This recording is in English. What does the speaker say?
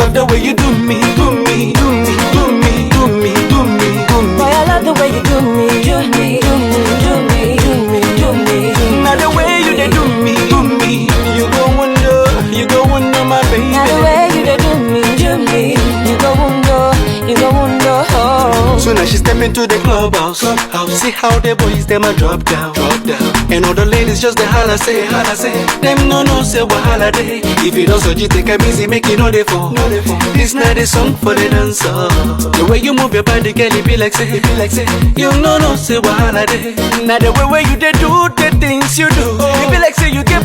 love the way you do me, do me, do me, do me, do me, do me, do me. Boy, I love the way you do me, do me, do me, do me, do me, do me. Now the way you they do me, you go wonder, my baby. Now the way you they do me, you go wonder, oh. So now she step into the clubhouse. See how the boys them a drop down. And all the ladies just the holla say. Them no say wahala day. If you don't so you take a easy, make it no dey fall. This night is song for the dancer. The way you move your body, girl, it be like say. You no say wahala day. Now the way you they do the things you do, it be like say you get.